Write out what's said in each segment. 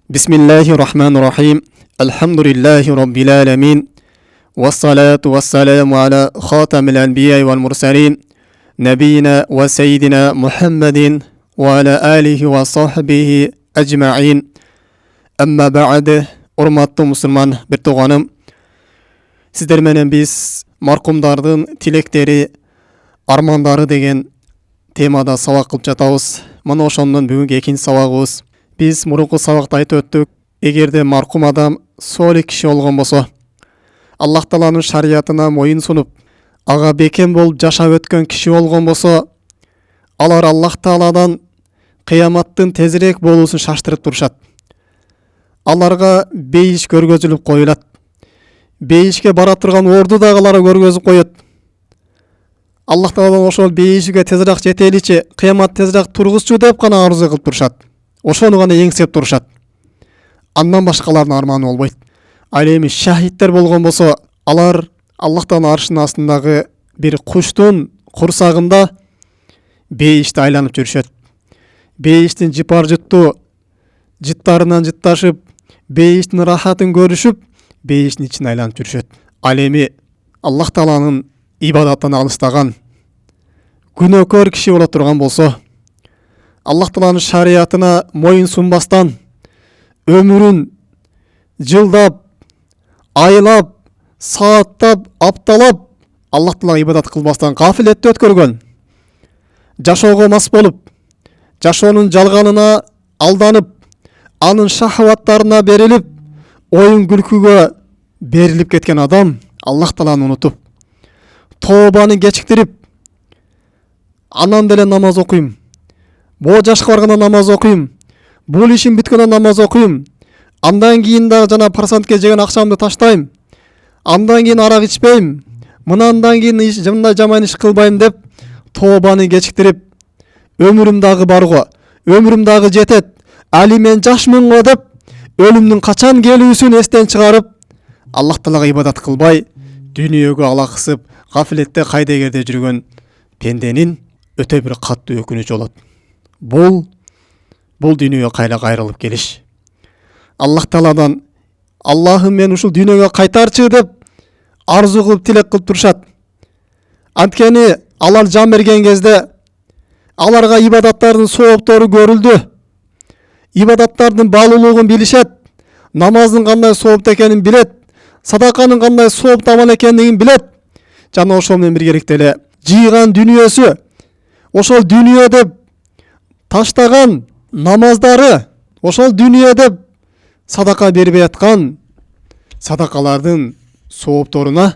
Bismillahirrahmanirrahim. Elhamdülillahi Rabbil alemin. Vessalatu vesselamu ala khatamil enbiya vel mursalin. Nebiyina ve seyyidina Muhammedin ve ala alihi ve sahbihi ecma'in. Amma ba'de, urmatlı musulman bir tuğanım. Sizler menen biz markumdardın tilekleri, armandары деген темада сабак кылып жатабыз. Мына ошондон бүгүнкү экинчи сабагыбыз. Biz murunku sabakta aytып өттүк. Эгерде маркум адам солih киши болгон болсо, Аллах Тааланын шариятына моюн сунуп, ага бекем болуп жашап өткөн киши болгон болсо, алар Аллах Тааладан кыяматтын тезирээк болуусун шаштырып турушат. Аларга бейиш көргөзүлүп коюлат. Бейишке бара турган орду дагы аларга көргөзүп коет. Аллах Тааладан ошол бейишке тезирээк жетеличи, кыямат тезирээк тургузчу деп гана арзу кылып турушат. Ошону гана эңсеп турушат. Андан башкалардын арманы болбойт. Ал эми шахидтер болгон болсо, алар Аллахтан аршынын астындагы бир куштун курсагында бейишти айланып жүрүшөт. Бейиштин жыпар жыттуу жыттарынан жытташып, бейиштин рахатын көрүшүп, бейиштин ичин айланып жүрүшөт. Ал эми Аллах Тааланын ибадаттан алыстаган күнөөкөр киши боло турган болсо, Аллах Тааланын шариятына моюн сунбастан өмүрүн жылдап, айлап, сааттап, апталап Аллах Таалага ибадат кылбастан гафилетте өткөргөн, жашоого мас болуп, жашоонун жалганына алданып, анын шахваттарына берилип, оюн күлкүгө берилип кеткен адам Аллах Тааланы унутуп, тообаны кечиктирип, анан деле намаз окуйм, боо жашка барганда намаз окуйм, бул ишим бүткөндө намаз окуйм, андан кийин дагы жана процентке жеген акчамды таштайм, андан кийин арак ичпейм, мынандан кийин мындай жаман иш кылбайм деп тообаны кечиктирип, өмүрүм дагы барго, өмүрүм дагы жетет, али мен жашмын го деп өлүмдүн качан келүүсүн эстен чыгарып, Аллах Таалага ибадат кылбай, дүйнөгө алакысып, гафилетте кайдегерде жүргөн пенденин өтө бир каттуу өкүнүчү болот. Бул дүйнөгө кайра кайрылып келиш. Аллах Тааладан Аллахым мен ушул дүйнөгө кайтарчы деп арзу кылып тилек кылып турушат. Анткени алар жан берген кезде аларга ибадаттардын сооптору көрүлдү. Ибадаттардын баалуулугун билишет. Намаздын кандай сооптуу экенин билет. Садаканын кандай сооптуу амал экендигин билет. Жана ошол менен биргеликте эле жыйган дүйнөсү, ошол дүйнө деп таштаган намаздары, ошол дүйнө деп садака бербей аткан садакалардын соопторуна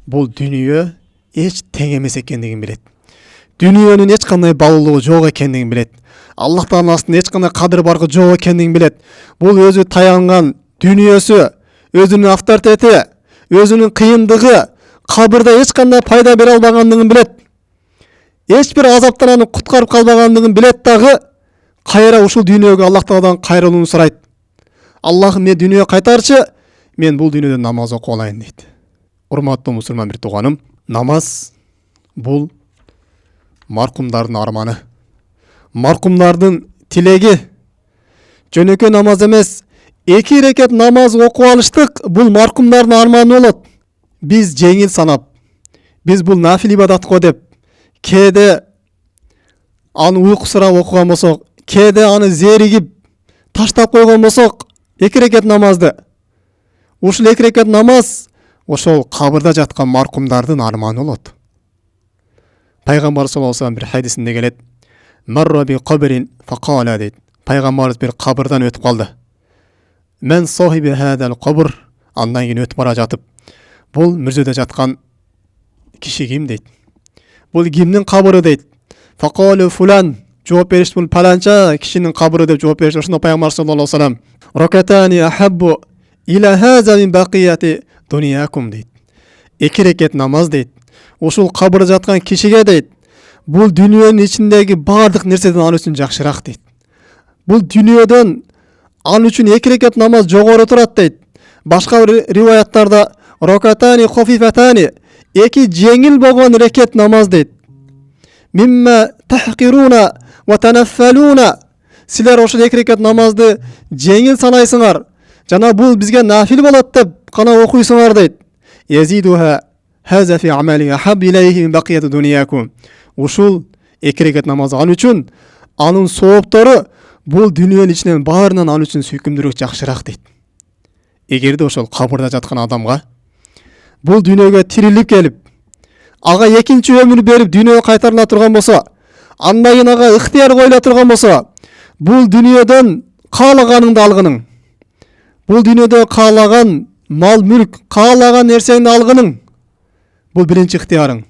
бул дүйнө эч тең эмес экендигин билет. Дүйнөнүн эч кандай баалуулугу жок экендигин билет. Аллах Тааланын астында эч кандай кадыр баргы жок экендигин билет. Бул өзү таянган дүйнөсү, өзүнүн авторитети, өзүнүн кыйындыгы кабырда эч кандай пайда бере албагандыгын билет. Эч бир азаптан аны куткарып калбагандыгын билет дагы, кайра ушул дүйнөгө Аллах Тааладан кайрылууну сурайт. Аллахым мен дүйнөгө кайтарчы, мен бул дүйнөдө намаз окуп алайын дейт. Урматтуу мусулман бир тууганым, намаз бул маркумдардын арманы, маркумдардын тилеги. Жөнөкөй намаз эмес, 2 рекет намаз окуп алыштык бул маркумдардын арманы болот. Биз жеңил санап, биз бул нафил ибадат го деп, кээде аны уйкусурап окуган болсок, кээде аны зеригип таштап койгон болсок, 2 рекет намазды, ушул 2 рекет намаз ошол кабырда жаткан маркумдардын арманы болот. Пайгамбар саллаллаху алейхи бир хадисинде келет: "Марра би кабрин факала" дейт. Пайгамбарыбыз бир кабырдан өтүп калды. "Мен сахиби хадал кабр", андан кийин өтүп бара жатып, "Бул мүрзөдө жаткан киши ким?" дейт. "Бул кимдин кабыры?" дейт. "Факалу фулан", жооп беришти, "Бул паланча кишинин кабыры" деп жооп беришти. Ошондо Пайгамбар саллаллаху алейхи вассалам "Ракатани ахаббу иля хаза мин бакияти дуньякум" дейт. 2 рекет намаз дейт. Ушул кабырда жаткан кишиге дейт, бул дүйнөнүн ичиндеги бардык нерседен ал үчүн жакшыраак дейт. Бул дүйнөдөн ал үчүн 2 рекет намаз жогору турат дейт. Башка риваяттарда ракатани хафифатани, 2 жеңил болгон рекет намаз дейт. "Мимма тахкируна ва танаффалуна", силер ошол 2 рекат намазды жеңил санайсыңар, жана бул бизге нафил болот деп гана окуйсуңар дейт. Язидуха хаза фи амали ахаб илейхи мин бакият дуньякум. Ушул 2 рекат намаз ал үчүн анын сооптору бул дүйнөнүн ичинен баарынан ал үчүн сүйкүмдүүрөөк, жакшыраак дейт. Эгерде ошол кабырда жаткан адамга бул дүйнөгө тирилип келип, ага экинчи өмүр берип дүйнөгө кайтарыла турган болсо, андан кийин ага ыктыяр коюла турган болсо, бул дүйнөдөн каалаганыңды алгының, бул дүйнөдө каалаган мал мүлк, каалаган нерсеңди алгының, бул биринчи ыктыярың.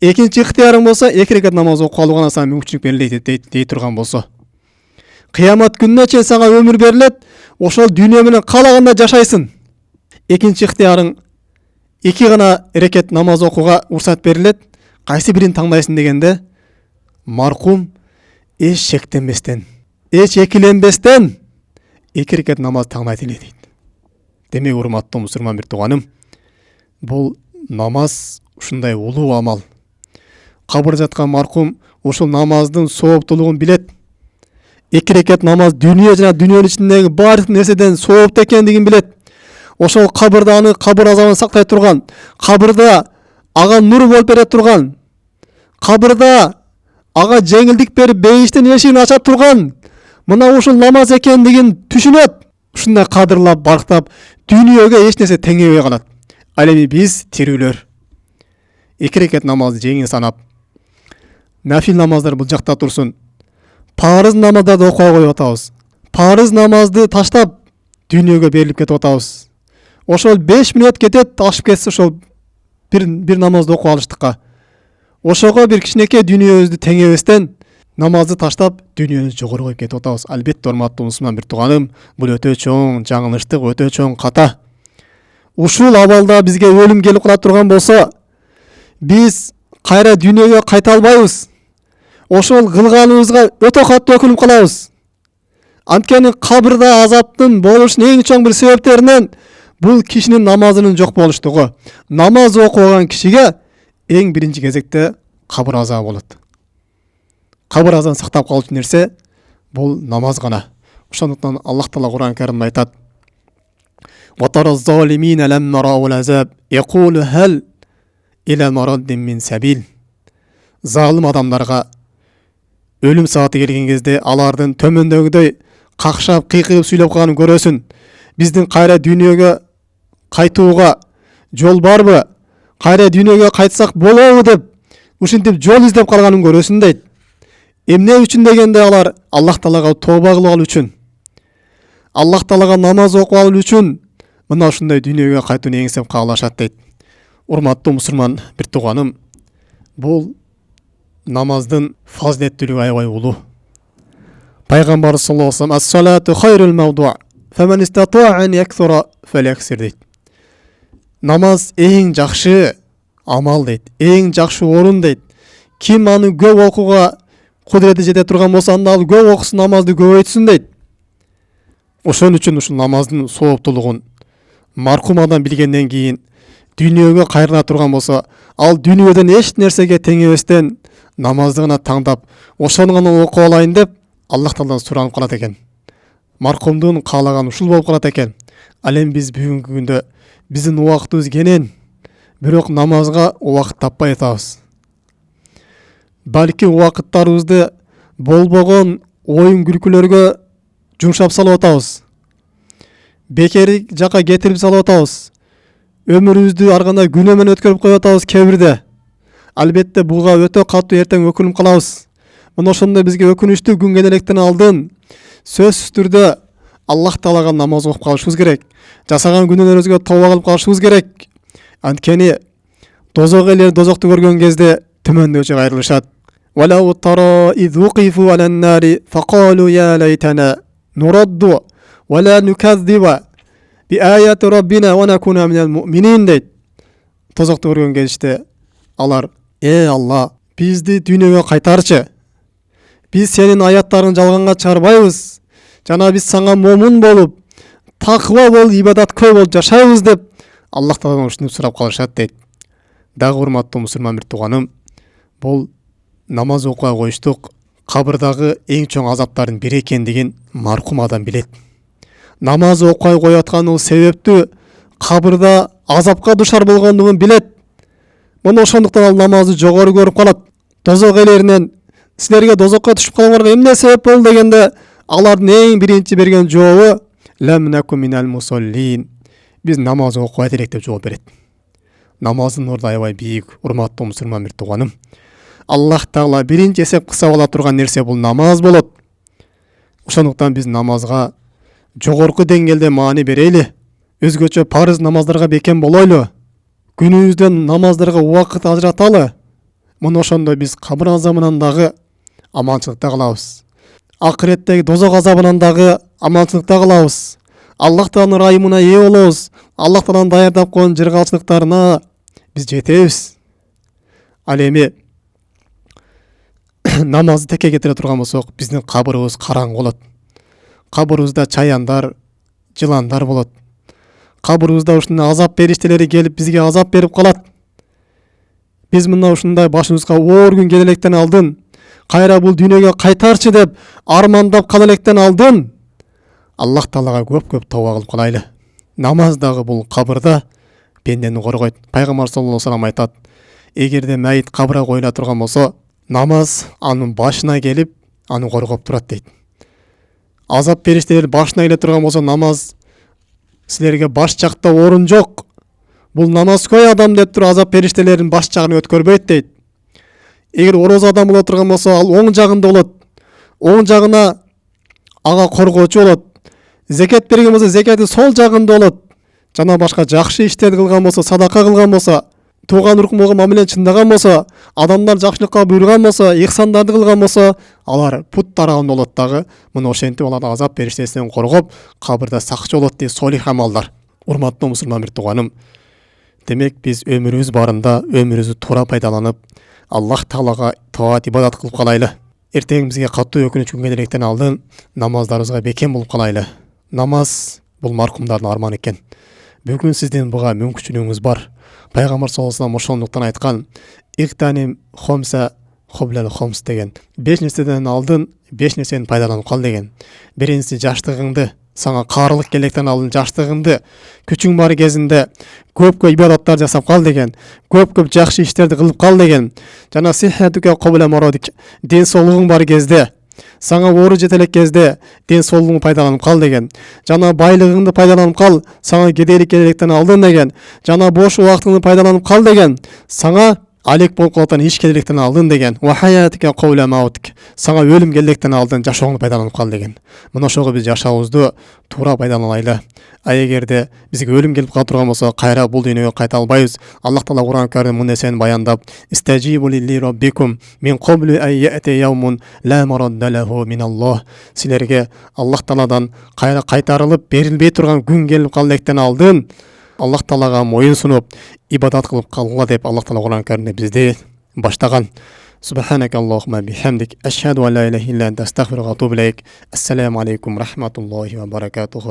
Экинчи ыктыярың болсо 2 рекат намаз окуп алууга сага мүмкүнчүлүк берилет дей турган болсо, кыямат күнүнө чейин сага өмүр берилет, ошол дүйнө менен каалаганда жашайсың. Экинчи ыктыярың 2 гана рекат намаз окууга уруксат берилет. Кайсы бирин таңдайсың дегенде, маркум эч шектенбестен, эч экиленбестен 2 рекат намаз таңдайт эле дейт. Демек, урматтуу мусулман бир тууганым, бул намаз ушундай улуу амал. Кабырда жаткан маркум ушул намаздын сооптуулугун билет. 2 рекат намаз дүйнө жана дүйнөнүн ичиндеги баардык нерседен сооптуу экендигин билет. Ошол кабырда аны кабыр азабын сактай турган, кабырда ага нур болуп бере турган, кабырда ага жеңилдик берип бейиштин эшигин ача турган, мына ушул намаз экендигин түшүнөт. Ушундай кадырлап, барктап, дүйнөгө эч нерсе теңебей калат. Ал эми биз тирүүлөр 2 рекат намазды жеңил санап, нафил намаздар бул жакта турсун, парыз намаздарды окуя коюп атабыз. Парыз намазды таштап дүйнөгө берилип кетип атабыз. Ошол 5 мүнөт кетет, ашып кетсе ошол бир намазды окуп алыштыкка. Ошого бир кичинекей дүйнөбүздү теңебестен намазды таштап дүйнөнү жогору коюп кетип атабыз. Албетте, урматтуу мусулман бир тууганым, бул өтө чоң жаңылыштык, өтө чоң ката. Ушул абалда бизге өлүм келип кала турган болсо, биз кайра дүйнөгө кайта албайбыз. Ошол кылганыбызга өтө катуу өкүнүп калабыз. Анткени кабырда азаптын болушунун эң чоң бир себептеринен бул кишинин намазынын жок болуштугу. Намаз окуган кишиге эң биринчи кезекте кабыр азабы болот. Кабыр азабын сактап калуучу нерсе бул намаз гана. Ошондуктан Аллах Таала Кур'ан Каримде айтат: "Ва тараз-залимина ламма раул азаб, якулу хал иля мараддин мин сабил." Залым адамдарга өлүм сааты келген кезде алардын төмөндөгүдөй какшап, кыйкырып сүйлөп калганын көрөсүн. Биздин кайра дүйнөгө кайтууга жол барбы? Кайра дүйнөгө кайтсак болобу деп ушинтип жол издеп калганын көрөсүн дейт. Эмне үчүн дегенде алар Аллах Таалага тооба кылып алуу үчүн, Аллах Таалага намаз окуп алуу үчүн мына ушундай дүйнөгө кайтууну эңсеп каалашат дейт. Урматтуу мусулман бир тууганым, бул намаздын фазилеттүүлүгү аябай улуу. Пайгамбар саллаллаху алейхи ва саллям ас-салату хайрул мавду' фаман истата'a ан яксура фаляксир дейт. Намаз эң жакшы амал дейт, эң жакшы орун дейт. Ким аны көп окууга кудурети жете турган болсо, анда ал көп окусун, намазды көбөйтсүн дейт. Ошон үчүн ушул намаздын сооптуулугун маркум адам билгенден кийин дүйнөгө кайрыла турган болсо, ал дүйнөдөн эч нерсеге теңебестен намазды гана таңдап, ошону гана окуп алайын деп Аллах Тааладан суранып калат экен. Маркумдун каалаганы ушул болуп калат экен. Ал эми биз бүгүнкү күндө биздин убактыбыз кенен, бирок намазга убакыт таппай атабыз. Балки убакыттарыбызды болбогон оюн күлкүлөргө жумшап салып атабыз. Бекерик жака кетирип салып атабыз. Өмүрүбүздү ар кандай күнөө менен өткөрүп коюп атабыз кебирде. Албетте буга өтө катуу эртең өкүнүп калабыз. Мына ошондо бизге өкүнүчтүү күн келелектен алдын сөзсүз түрдө Аллах Таалага намаз окуп калышыбыз керек. Жасаган күнөөлөрүбүзгө тооба кылып калышыбыз керек. Анткени дозок элер дозокту көргөн кезде төмөндөгүчө кайрылышат. Валау тара из вуқифу алан нари фақалу я лайтана нурадду вала нуказзиба би аяти раббина ва накуна минал муъминин дейт. Дозокту көргөн кезде алар: Алла, бизди дүйнөгө кайтарчы. Биз сенин аяттарыңды жалганга чыгарбайбыз. Жана биз сага момун болуп, таква болуп, ибадаткөй болуп жашайбыз деп Аллах Тааладан ушуну сурап калышат дейт. Дагы урматтуу мусулман бир тууганым, бул намаз окуя коюштук кабырдагы эң чоң азаптардын бири экендигин маркум адам билет. Намаз окуй коятканы себептүү кабырда азапка душар болгондугун билет. Мына ошондуктан ал намазды жогору көрүп калат. Дозок элеринен силерге дозокко түшүп калгаңарга эмне себеп болду дегенде, алардын эң биринчи берген жообу лам наку минал мусаллин. Биз намаз окубайт элек деп жооп берет. Намаздын орду аябай бийик, урматтуу мусулман бир тууганым. Аллах Таала биринчи эсеп кыса ала турган нерсе бул намаз болот. Ошондуктан биз намазга жогорку деңгээлде маани берели. Өзгөчө парыз намаздарга бекем болойлу. Күнүбүздөн намаздарга убакыт ажыраталы. Мына ошондо биз кабыр азабынан дагы аманчылыкта калабыз. Акыреттеги дозок азабынан дагы аманчылыкта калабыз. Аллах Тааланын ырайымына ээ болобуз. Аллах Тааланын даярдап койгон жыргалчылыктарына биз жетебиз. Ал эми намазды текке кетире турган болсок, биздин кабырыбыз караңгы болот. Кабырыбызда чаяндар, жыландар болот. Кабырыбызда ушундай азап периштелери келип бизге азап берип калат. Биз мына ушундай башыбызга оор күн келе электен алдын, кайра бул дүйнөгө кайтарчы деп армандап кала электен алдын, Аллах Таалага көп-көп тооба кылып калайлы. Намаз дагы бул кабырда пендени коргойт. Пайгамбар саллаллаху алейхи ва саллям айтат: эгерде майыт кабырга коюла турган болсо, намаз анын башына келип, аны коргоп турат дейт. Азап периштелер башына келе турган болсо, намаз силерге баш жакта орун жок. Бул намазкөй адам деп туруп азап периштелерин баш жагына өткөрбөйт дейт. Эгер ороз адам боло турган болсо, ал оң жагында болот. Оң жагына ага коргоочу болот. Зекет берген болсо, зекети сол жагында болот. Жана башка жакшы иштерди кылган болсо, садака кылган болсо, тууган уркумга мамилени чындаган болсо, адамдар жакшылыкка буйруган болсо, ихсандарды кылган болсо, алар пут тарабында болот дагы. Мына ошентип аларды азап периштесинен коргоп, кабырда сакчы болот дейт солих амалдар. Урматтуу мусулман бир тууганым, демек биз өмүрүбүз барында өмүрүбүздү туура пайдаланып, Аллах Таалага таат ибадат кылып калайлы. Эртең бизге катуу өкүнүч күн келелектен алдын намаздарыбызга бекем болуп калайлы. Намаз бул маркумдардын арманы экен. Бүгүн сиздин буга мүмкүнчүлүгүңүз бар. Пайгамбар саллаллаху алейхи ва саллям ошондуктан айткан: "Иктаним хомса хоблал хомс" деген. 5 нерседен алдын 5 нерсени пайдаланып кал деген. Биринчиси жаштыгыңды, сага каарылык келектен алдын жаштыгыңды, күчүң бар кезинде көп ибадаттар жасап кал деген. Көп жакшы иштерди кылып кал деген. Жана сиххатука кобла марадик, ден соолугуң бар кезде, сага оору жете элек кезде ден соолугуңду пайдаланып кал деген. Жана байлыгыңды пайдаланып кал, сага кедейлик келектен алдын деген. Жана бош убактыңды пайдаланып кал деген. Сага алек болуп калган иш келектен алдын деген. Ва хаятика кобла маутик, сага өлүм келектен алдын жашооңду пайдаланып кал деген. Мына ошого биз жашообузду туура пайдаланайлы. А эгерде бизге өлүм келип кала турган болсо, кайра бул дүйнөгө кайта албайбыз. Аллах Таала Кур'ан Карим мына нерсени баяндап: "Истажибу лилли раббикум мин каблу ан яати яумун ла марадда лаху миналлах." Силерге Аллах Тааладан кайра кайтарылып берилбей турган күн келип кала электен алдын Аллах Таалага моюн сунуп ибадат кылып калгыла деп Аллах Таала Кур'ан Каримде бизди баштаган. Субханака Аллахумма бихамдик, ашхаду ан ла илаха илля анта, астагфирука ва атубу илейк. Ассаламу алейкум рахматуллахи ва баракатуху.